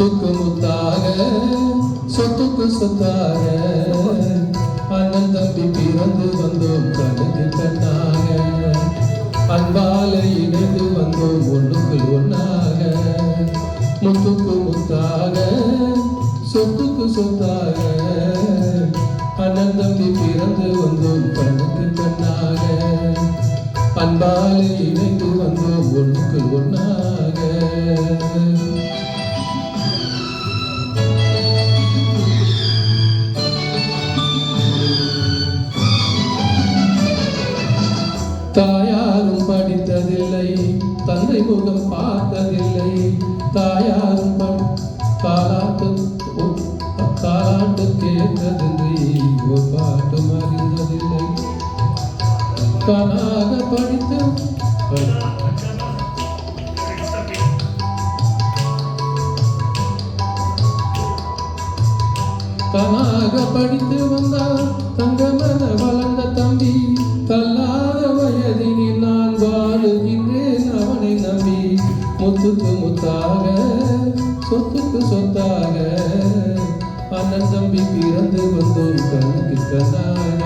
முத்துக்கு முத்தாக சொத்துக்கு சொத்தாக அண்ணன் தம்பி பிறந்து வந்தோம் கண்ணுக்கு கண்ணாக அன்பால இணைந்து வந்தோம் ஒண்ணுக்குள் ஒன்னாக முத்துக்கு முத்தாக சொத்துக்கு சொத்தாக அண்ணன் தம்பி பிறந்து வந்தோம் கண்ணுக்கு கண்ணாக அன்பால இணைந்து வந்தோம் ஒண்ணுக்குள் ஒன்னாக தாயாரும் படித்ததில்லை தந்தை முகம் பார்த்ததில்லை தாயாரும் காலாட்டு கேட்டதில்லை ஒரு பாட்டும் அறிந்ததில்லை கனாக படித்து வந்தால் தங்கமன வளர்ந்த தம்பி தள்ளாத வயதினில் நான் வாழுகின்றேன் அவனை நம்பி முத்துக்கு முத்தாக சொத்துக்கு சொத்தாக அண்ணன் தம்பி பிறந்து வந்தோம் கண்ணுக்கு கண்ணாக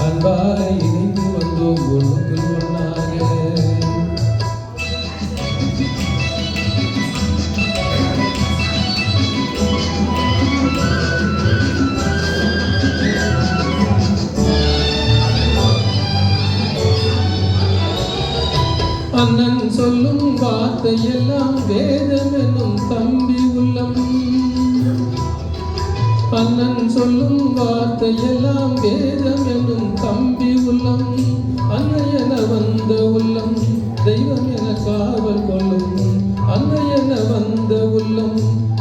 அன்பால இணைந்து வந்தோம் ஒன்றுக்கு ஒன்னாக அண்ணன் சொல்லும் வார்த்தையெல்லாம் வேதம் என்னும் தம்பி உள்ளம் அண்ணன் சொல்லும் வார்த்தையெல்லாம் வேதம் என்னும் தம்பி உள்ளம் அன்னையென வந்த உள்ளம் தெய்வம் என காவல் கொள்ளும் அன்னையென வந்த உள்ளம்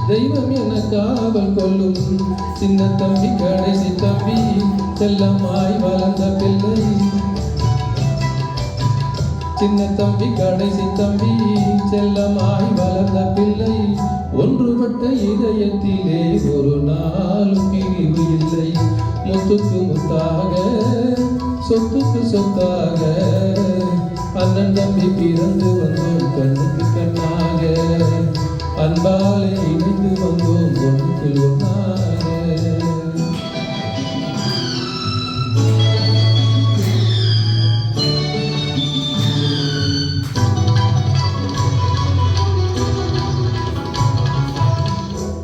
தெய்வம் என காவல் கொள்ளும் சின்ன தம்பி கடைசி தம்பி செல்லமாய் வளர்ந்த பிள்ளை சின்ன தம்பி கடைசி தம்பி செல்லமாய் வளர்ந்த பிள்ளை ஒன்றுபட்ட இதயத்திலே ஒரு நாள் பிரிவு இல்லை முத்துக்கு முத்தாக சொத்துக்கு சொத்தாக அண்ணன் தம்பி பிறந்து வந்தோம் கண்ணுக்கு கண்ணாக அன்பாலே இணைந்து வந்தோம் ஒன்றுக்கு ஒன்னாக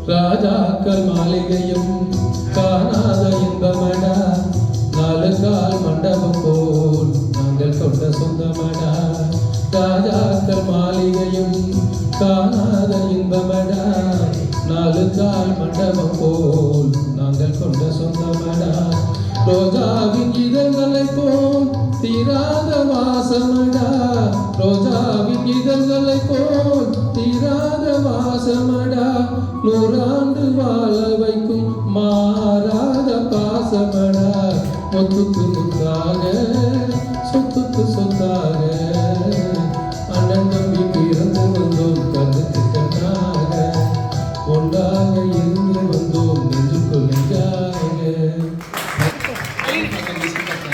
ராஜாக்கள் மாளிகையும் காணாத இன்பமடா நாலு கால் மண்டபம் போல் நாங்கள் கொண்ட சொந்தமடா ராஜாக்கள் மாளிகையும் காணாத இன்பமடா நாலு கால் மண்டபம் போல் நாங்கள் கொண்ட சொந்தமடா ரோஜாவின் இதழ்களை போல் தீராத வாசமடா ரோஜாவின் இதழ்களை போல் தீராத வாசமடா நூறாண்டு வாழ வைக்கும் மாறாத பாசமடா முத்துக்கு முத்தாக